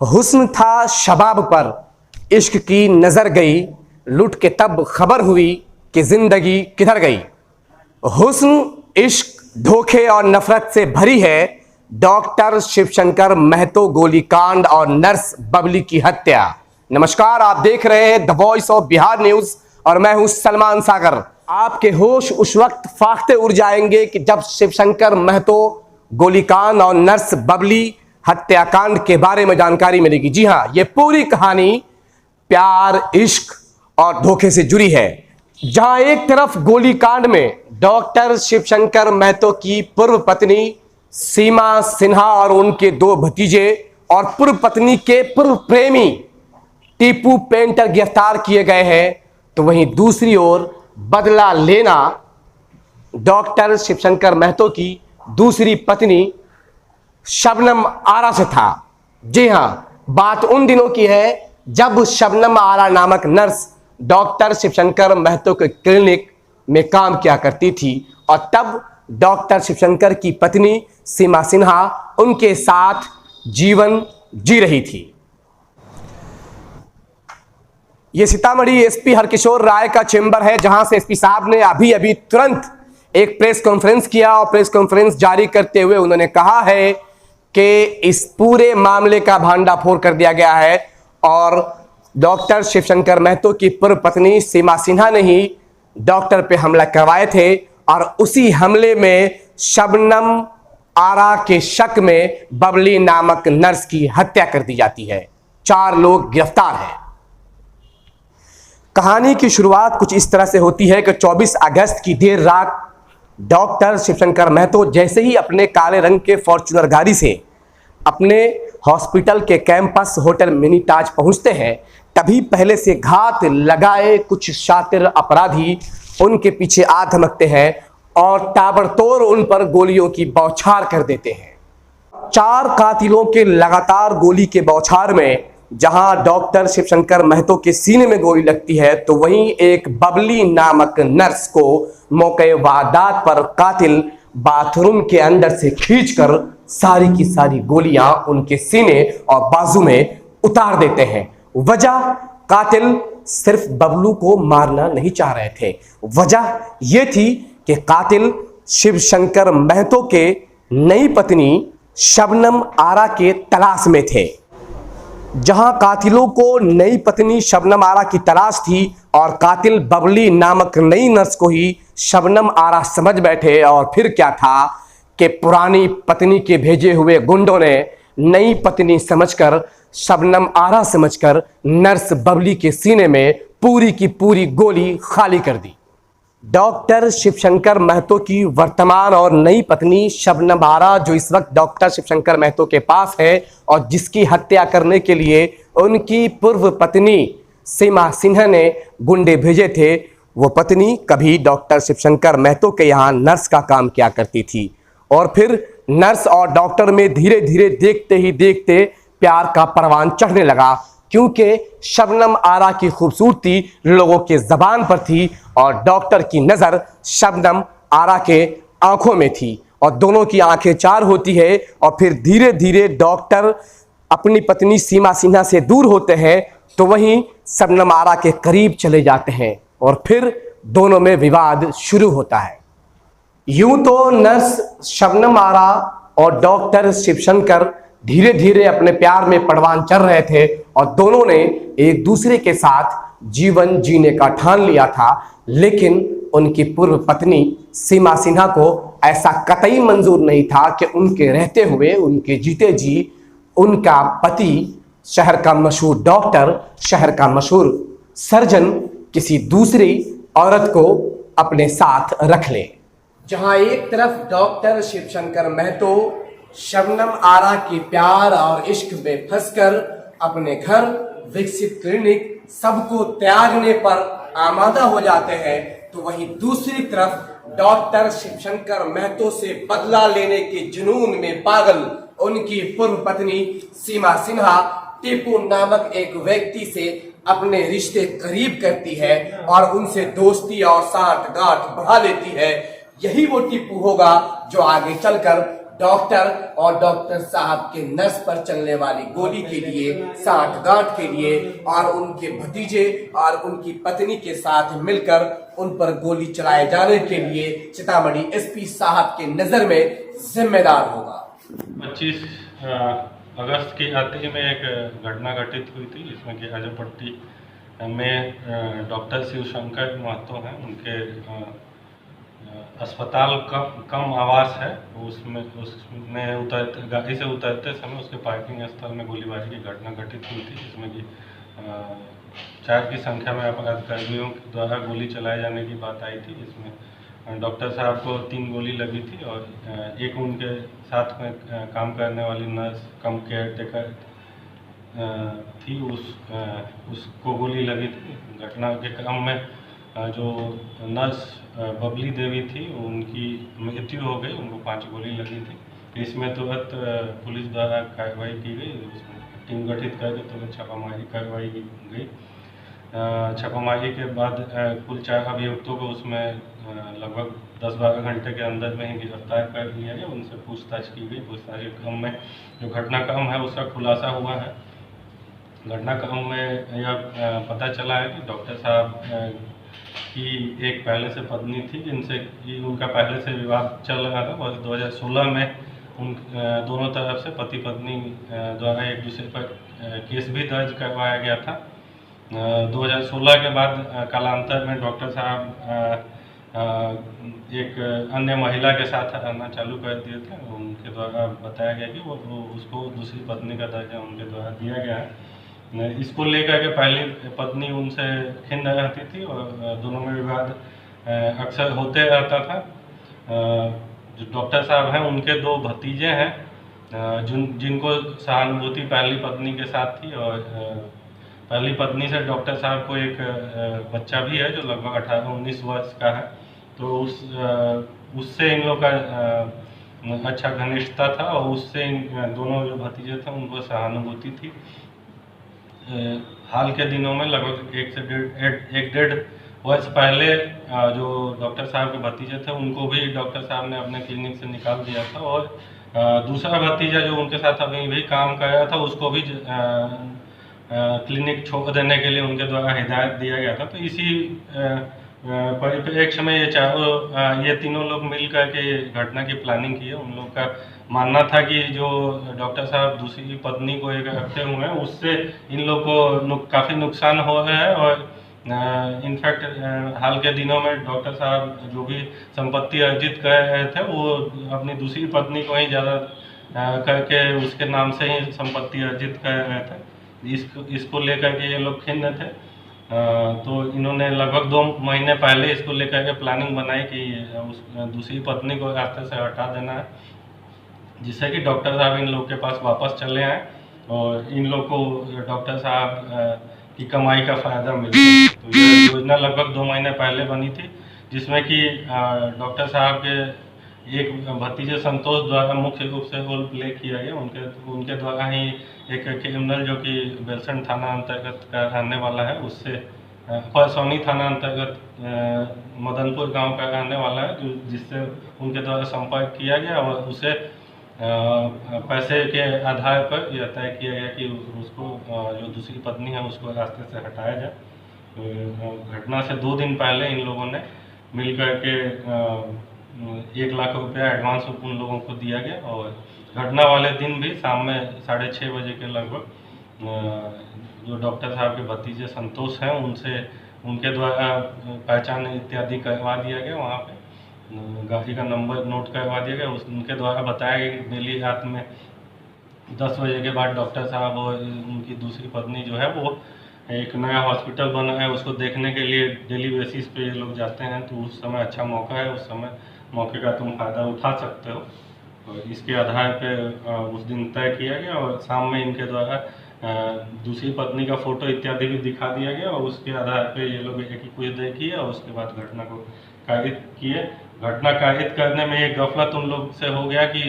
हुस्न था शबाब पर, इश्क की नजर गई, लुट के तब खबर हुई कि जिंदगी किधर गई। हुस्न, इश्क, धोखे और नफरत से भरी है डॉक्टर शिवशंकर महतो गोलीकांड और नर्स बबली की हत्या। नमस्कार, आप देख रहे हैं the voice of Bihar news और मैं हूं सलमान सागर। आपके होश उस वक्त फाख्ते उड़ जाएंगे कि जब शिवशंकर महतो गोलीकांड और नर्स बबली हत्याकांड के बारे में जानकारी मिलेगी। जी हां, यह पूरी कहानी प्यार, इश्क और धोखे से जुड़ी है। जहां एक तरफ गोलीकांड में डॉक्टर शिवशंकर महतो की पूर्व पत्नी सीमा सिन्हा और उनके दो भतीजे और पूर्व पत्नी के पूर्व प्रेमी टीपू पेंटर गिरफ्तार किए गए हैं, तो वहीं दूसरी ओर बदला लेना डॉक्टर शिवशंकर महतो की दूसरी पत्नी शबनम आरा से था। जी हां, बात उन दिनों की है जब शबनम आरा नामक नर्स डॉक्टर शिवशंकर महतो के क्लिनिक में काम किया करती थी और तब डॉक्टर शिवशंकर की पत्नी सीमा सिन्हा उनके साथ जीवन जी रही थी। यह सीतामढ़ी एसपी हरकिशोर राय का चेंबर है, जहां से एसपी साहब ने अभी तुरंत एक प्रेस कॉन्फ्रेंस किया और प्रेस कॉन्फ्रेंस जारी करते हुए उन्होंने कहा है कि इस पूरे मामले का भांडाफोड़ कर दिया गया है और डॉक्टर शिवशंकर महतो की पूर्व पत्नी सीमा सिन्हा ने ही डॉक्टर पे हमला करवाए थे और उसी हमले में शबनम आरा के शक में बबली नामक नर्स की हत्या कर दी जाती है। 4 लोग गिरफ्तार हैं। कहानी की शुरुआत कुछ इस तरह से होती है कि 24 अगस्त की देर रात डॉक्टर शिवशंकर महतो जैसे ही अपने काले रंग के फॉर्च्यूनर गाड़ी से अपने हॉस्पिटल के कैंपस होटल मिनी ताज पहुंचते हैं, तभी पहले से घात लगाए कुछ शातिर अपराधी उनके पीछे आ धमकते हैं और ताबड़तोड़ उन पर गोलियों की बौछार कर देते हैं। 4 कातिलों के लगातार गोली के बौछार में जहां डॉक्टर शिवशंकर महतो के सीने में गोली लगती है, तो वहीं एक बबली नामक नर्स को मौके वारदात पर कातिल बाथरूम के अंदर से खींचकर सारी की सारी गोलियां उनके सीने और बाजू में उतार देते हैं। वजह, कातिल सिर्फ बबलू को मारना नहीं चाह रहे थे। वजह यह थी कि कातिल शिवशंकर महतो के नई पत्नी शबनम आरा के तलाश में थे। जहां कातिलों को नई पत्नी शबनम आरा की तलाश थी और कातिल बबली नामक नई नर्स को ही शबनम आरा समझ बैठे और फिर क्या था कि पुरानी पत्नी के भेजे हुए गुंडों ने नई पत्नी समझकर, शबनम आरा समझकर नर्स बबली के सीने में पूरी की पूरी गोली खाली कर दी। डॉक्टर शिवशंकर महतो की वर्तमान और नई पत्नी शबनम आरा, जो इस वक्त डॉक्टर शिवशंकर महतो के पास है और जिसकी हत्या करने के लिए उनकी पूर्व पत्नी सीमा सिन्हा ने गुंडे भेजे थे, वो पत्नी कभी डॉक्टर शिवशंकर महतो के यहाँ नर्स का काम किया करती थी और फिर नर्स और डॉक्टर में धीरे धीरे देखते ही देखते प्यार का परवान चढ़ने लगा, क्योंकि शबनम आरा की खूबसूरती लोगों के जबान पर थी और डॉक्टर की नज़र शबनम आरा के आंखों में थी और दोनों की आंखें 4 होती है और फिर धीरे धीरे डॉक्टर अपनी पत्नी सीमा सिन्हा से दूर होते हैं तो वहीं शबनम आरा के करीब चले जाते हैं और फिर दोनों में विवाद शुरू होता है। यूं तो नर्स शबनम आरा और डॉक्टर शिवशंकर धीरे धीरे अपने प्यार में परवान चढ़ रहे थे और दोनों ने एक दूसरे के साथ जीवन जीने का ठान लिया था, लेकिन उनकी पूर्व पत्नी सीमा सिन्हा को ऐसा कतई मंजूर नहीं था कि उनके रहते हुए, उनके जीते जी उनका पति शहर का मशहूर डॉक्टर, शहर का मशहूर सर्जन किसी दूसरी औरत को अपने साथ रख ले। जहां एक तरफ डॉक्टर शिवशंकर महतो शबनम आरा के प्यार और इश्क में फंसकर अपने घर, विकसित क्लिनिक सबको त्यागने पर आमादा हो जाते हैं, तो वहीं दूसरी तरफ डॉक्टर शिवशंकर महतो से बदला लेने के जुनून में पागल उनकी पूर्व पत्नी सीमा सिन्हा टीपू नामक एक व्यक्ति से अपने रिश्ते करीब करती है और उनसे दोस्ती और साठ गांठ बढ़ा लेती है। यही वो टीपू होगा जो आगे चलकर डॉक्टर और डॉक्टर साहब के नस पर चलने वाली गोली के लिए, सांठगांठ के लिए और उनके भतीजे और उनकी पत्नी के साथ मिलकर उन पर गोली चलाए जाने के लिए सीतामढ़ी एसपी साहब के नजर में जिम्मेदार होगा। 25 अगस्त की रात्रि में एक घटना घटित हुई थी, जिसमें कि अजयपट्टी में डॉक्टर शिवशंकर महतो हैं, उनके अस्पताल कम आवास है, उसमें गाड़ी से उतरते समय उसके पार्किंग स्थल में गोलीबारी की घटना घटित हुई थी, जिसमें कि 4 की संख्या में अपराधकर्मियों द्वारा गोली चलाए जाने की बात आई थी, जिसमें डॉक्टर साहब को 3 गोली लगी थी और एक उनके साथ में काम करने वाली नर्स कम केयर टेकर थी, उसको गोली लगी थी। घटना के क्रम में जो नर्स बबली देवी थी उनकी मृत्यु हो गई, उनको 5 गोली लगी थी। इसमें तुरंत पुलिस द्वारा कार्रवाई की गई, उसमें टीम गठित करके तुरंत छापामारी करवाई गई। छापामारी के बाद कुल 4 अभियुक्तों को उसमें लगभग 10-12 घंटे के अंदर में ही गिरफ्तार कर लिया गया, उनसे पूछताछ की गई। पूछताछ के क्रम में जो घटनाक्रम है उसका खुलासा हुआ है। घटनाक्रम में यह पता चला है कि डॉक्टर साहब की एक पहले से पत्नी थी, जिनसे कि उनका पहले से विवाद चल रहा था और 2016 में उन दोनों तरफ से पति पत्नी द्वारा एक दूसरे पर केस भी दर्ज करवाया गया था। 2016 के बाद कालांतर में डॉक्टर साहब एक अन्य महिला के साथ रहना चालू कर दिए थे। उनके द्वारा बताया गया कि वो उसको दूसरी पत्नी का दर्जा उनके द्वारा दिया गया है। इसको लेकर के पहली पत्नी उनसे खिन्न रहती थी और दोनों में विवाद अक्सर होते रहता था। जो डॉक्टर साहब हैं उनके 2 भतीजे हैं जिनको सहानुभूति पहली पत्नी के साथ थी और पहली पत्नी से डॉक्टर साहब को एक बच्चा भी है जो लगभग 18-19 वर्ष का है। तो उससे इन लोग का अच्छा घनिष्ठता था और उससे इन दोनों जो भतीजे थे उनको सहानुभूति थी। हाल के दिनों में लगभग 1-1.5 वर्ष पहले जो डॉक्टर साहब के भतीजे थे उनको भी डॉक्टर साहब ने अपने क्लिनिक से निकाल दिया था और दूसरा भतीजा जो उनके साथ अभी भी काम कर रहा था उसको भी क्लिनिक छोड़ देने के लिए उनके द्वारा हिदायत दिया गया था। तो इसी परिप्रेक्ष्य में ये तीनों लोग मिल करके ये घटना की प्लानिंग की है। उन लोग का मानना था कि जो डॉक्टर साहब दूसरी पत्नी को एक रखते हुए हैं उससे इन लोग को काफ़ी नुकसान हो रहा है और इनफैक्ट हाल के दिनों में डॉक्टर साहब जो भी संपत्ति अर्जित कर रहे थे वो अपनी दूसरी पत्नी को ही ज़्यादा करके उसके नाम से ही संपत्ति अर्जित कर रहे थे। इसको लेकर के ये लोग खिन्न थे। तो इन्होंने लगभग 2 महीने पहले इसको लेकर के प्लानिंग बनाई कि उस दूसरी पत्नी को रास्ते से हटा देना है, जिससे कि डॉक्टर साहब इन लोग के पास वापस चले आए और इन लोग को डॉक्टर साहब की कमाई का फ़ायदा मिले। तो ये योजना लगभग 2 महीने पहले बनी थी, जिसमें कि डॉक्टर साहब के एक भतीजे संतोष द्वारा मुख्य रूप से रोल प्ले किया गया। उनके द्वारा ही एक क्रिमिनल जो कि बेलसंड थाना अंतर्गत का रहने वाला है उससे परसौनी थाना अंतर्गत मदनपुर गांव का रहने वाला है जिससे उनके द्वारा संपर्क किया गया और उसे पैसे के आधार पर यह तय किया गया कि उसको जो दूसरी पत्नी है उसको रास्ते से हटाया जाए। तो घटना से 2 दिन पहले इन लोगों ने मिल कर के 1 लाख रुपया एडवांस उन लोगों को दिया गया और घटना वाले दिन भी शाम में 6:30 बजे के लगभग जो डॉक्टर साहब के भतीजे संतोष हैं उनके द्वारा पहचान इत्यादि करवा दिया गया। वहाँ पे गाड़ी का नंबर नोट करवा दिया गया। उनके द्वारा बताया गया कि डेली रात में 10 बजे के बाद डॉक्टर साहब और उनकी दूसरी पत्नी जो है वो एक नया हॉस्पिटल बना है उसको देखने के लिए डेली बेसिस पे ये लोग जाते हैं। तो उस समय अच्छा मौका है, उस समय मौके का तुम फ़ायदा उठा सकते हो। और इसके आधार पे उस दिन तय किया गया और शाम में इनके द्वारा दूसरी पत्नी का फ़ोटो इत्यादि भी दिखा दिया गया और उसके आधार पे ये लोग एक्यूज़ किए और उसके बाद घटना को कारित किए। घटना कारित करने में एक गफलत उन लोग से हो गया कि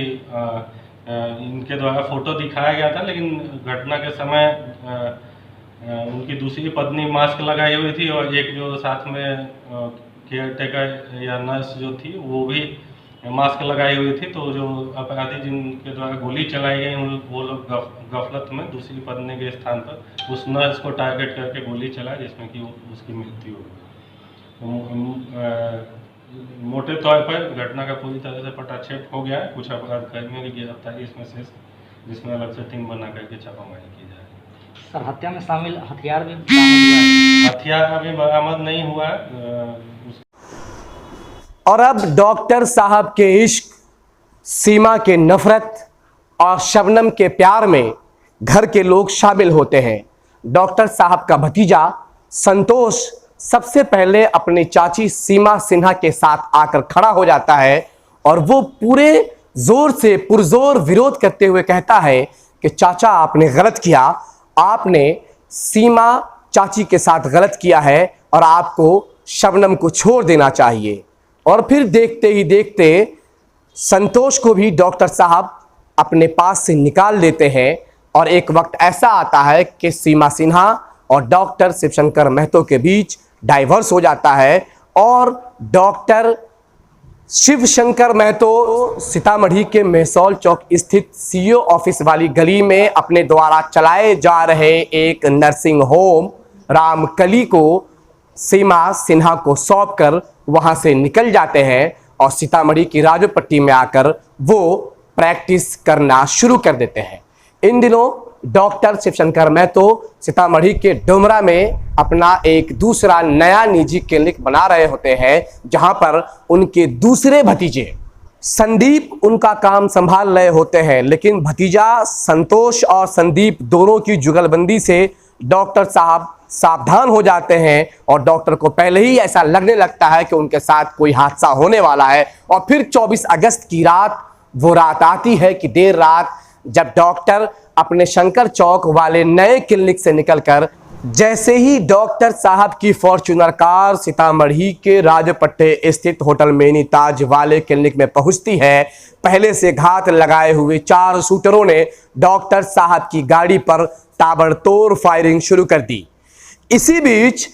इनके द्वारा फ़ोटो दिखाया गया था, लेकिन घटना के समय उनकी दूसरी पत्नी मास्क लगाई हुई थी और एक जो साथ में केयर टेकर या नर्स जो थी वो भी मास्क लगाई हुई थी, तो जो अपराधी जिनके द्वारा गोली चलाई गई वो लोग गफलत में दूसरी पत्नी के स्थान पर उस नर्स को टारगेट करके गोली चलाई, जिसमें कि उसकी मृत्यु हो गई। मोटे तौर पर घटना का पूरी तरह से पटाक्षेप हो गया है। कुछ अपराधकर्मियों की गिरफ्तारी इसमें से, जिसमें अलग से टीम बना करके छापामारी की जा रही है। सर, हत्या में शामिल हथियार भी बरामद हुआ है? हथियार अभी बरामद नहीं हुआ है। और अब डॉक्टर साहब के इश्क, सीमा के नफरत और शबनम के प्यार में घर के लोग शामिल होते हैं। डॉक्टर साहब का भतीजा संतोष सबसे पहले अपनी चाची सीमा सिन्हा के साथ आकर खड़ा हो जाता है और वो पूरे जोर से पुरजोर विरोध करते हुए कहता है कि चाचा, आपने गलत किया, आपने सीमा चाची के साथ गलत किया है और आपको शबनम को छोड़ देना चाहिए। और फिर देखते ही देखते संतोष को भी डॉक्टर साहब अपने पास से निकाल देते हैं और एक वक्त ऐसा आता है कि सीमा सिन्हा और डॉक्टर शिवशंकर महतो के बीच डाइवर्स हो जाता है और डॉक्टर शिवशंकर महतो सीतामढ़ी के मेहसौल चौक स्थित सीओ ऑफिस वाली गली में अपने द्वारा चलाए जा रहे एक नर्सिंग होम रामकली को सीमा सिन्हा को सौंप कर वहां से निकल जाते हैं और सीतामढ़ी की राजोपट्टी में आकर वो प्रैक्टिस करना शुरू कर देते हैं। इन दिनों डॉक्टर शिवशंकर महतो सीतामढ़ी के डुमरा में अपना एक दूसरा नया निजी क्लिनिक बना रहे होते हैं, जहां पर उनके दूसरे भतीजे संदीप उनका काम संभाल रहे होते हैं। लेकिन भतीजा संतोष और संदीप दोनों की जुगलबंदी से डॉक्टर साहब सावधान हो जाते हैं और डॉक्टर को पहले ही ऐसा लगने लगता है कि उनके साथ कोई हादसा होने वाला है। और फिर 24 अगस्त की रात वो रात आती है कि देर रात, जब डॉक्टर अपने शंकर चौक वाले नए क्लिनिक से निकलकर जैसे ही डॉक्टर साहब की फॉर्च्यूनर कार सीतामढ़ी के राजपट्टे स्थित होटल मेनी ताज वाले क्लिनिक में पहुंचती है, पहले से घात लगाए हुए 4 शूटरों ने डॉक्टर साहब की गाड़ी पर ताबड़तोड़ फायरिंग शुरू कर दी। इसी बीच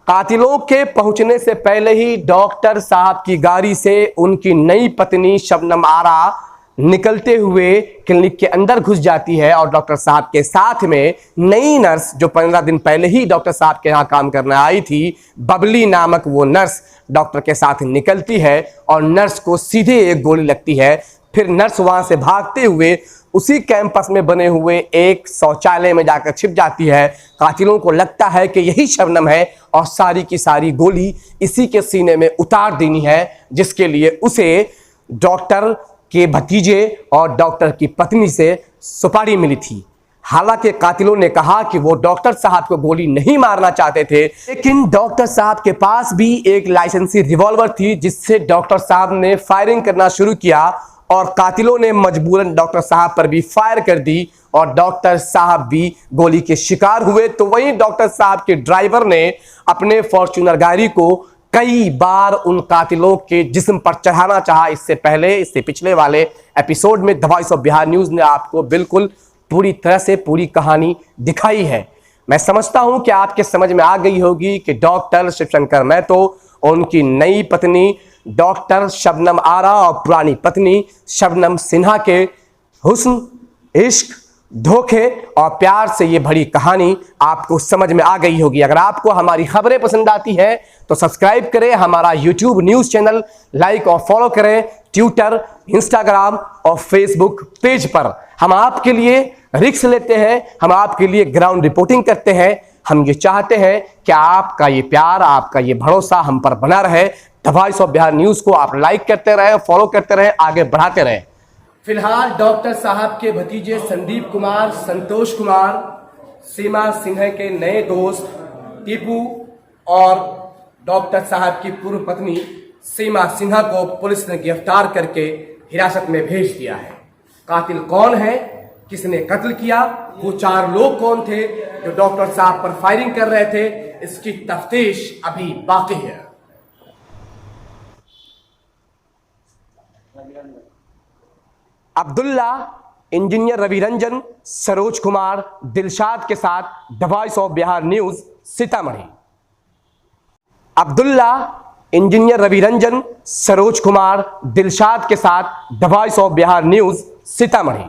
कातिलों के पहुंचने से पहले ही डॉक्टर साहब की गाड़ी से उनकी नई पत्नी शबनम आरा निकलते हुए क्लिनिक के अंदर घुस जाती है और डॉक्टर साहब के साथ में नई नर्स, जो 15 दिन पहले ही डॉक्टर साहब के यहाँ काम करने आई थी, बबली नामक वो नर्स डॉक्टर के साथ निकलती है और नर्स को सीधे एक गोली लगती है। फिर नर्स वहां से भागते हुए उसी कैंपस में बने हुए एक शौचालय में जाकर छिप जाती है। कातिलों को लगता है कि यही शबनम है और सारी की सारी गोली इसी के सीने में उतार देनी है, जिसके लिए उसे डॉक्टर के भतीजे और डॉक्टर की पत्नी से सुपारी मिली थी। हालांकि कातिलों ने कहा कि वो डॉक्टर साहब को गोली नहीं मारना चाहते थे, लेकिन डॉक्टर साहब के पास भी एक लाइसेंसी रिवॉल्वर थी, जिससे डॉक्टर साहब ने फायरिंग करना शुरू किया और कातिलों ने मजबूरन डॉक्टर साहब पर भी फायर कर दी और डॉक्टर साहब भी गोली के शिकार हुए। तो वहीं डॉक्टर साहब के ड्राइवर ने अपने फॉर्च्यूनर गाड़ी को कई बार उन कातिलों के जिस्म पर चढ़ाना चाहा। इससे पिछले वाले एपिसोड में the voice of Bihar news ने आपको बिल्कुल पूरी तरह से पूरी कहानी दिखाई है। मैं समझता हूं कि आपके समझ में आ गई होगी कि डॉक्टर शिवशंकर महतो और उनकी नई पत्नी डॉक्टर शबनम आरा और पुरानी पत्नी शबनम सिन्हा के हुस्न, इश्क, धोखे और प्यार से ये भरी कहानी आपको समझ में आ गई होगी। अगर आपको हमारी खबरें पसंद आती हैं तो सब्सक्राइब करें हमारा यूट्यूब न्यूज़ चैनल, लाइक और फॉलो करें ट्विटर, इंस्टाग्राम और फेसबुक पेज पर। हम आपके लिए रिस्क लेते हैं, हम आपके लिए ग्राउंड रिपोर्टिंग करते हैं। हम ये चाहते हैं कि आपका ये प्यार, आपका ये भरोसा हम पर बना रहे। The voice of Bihar news को आप लाइक करते रहें, फॉलो करते रहें, आगे बढ़ाते रहें। फिलहाल डॉक्टर साहब के भतीजे संदीप कुमार, संतोष कुमार, सीमा सिन्हा के नए दोस्त टीपू और डॉक्टर साहब की पूर्व पत्नी सीमा सिन्हा को पुलिस ने गिरफ्तार करके हिरासत में भेज दिया है। कातिल कौन है, किसने कत्ल किया, वो 4 लोग कौन थे जो डॉक्टर साहब पर फायरिंग कर रहे थे, इसकी तफ्तीश अभी बाकी है। अब्दुल्ला, इंजीनियर रवि रंजन, सरोज कुमार, दिलशाद के साथ the voice of Bihar news Sitamarhi. Abdullah engineer Ravi Ranjan, Saroj Kumar, Dilshad के साथ the voice of Bihar news, Sitamarhi.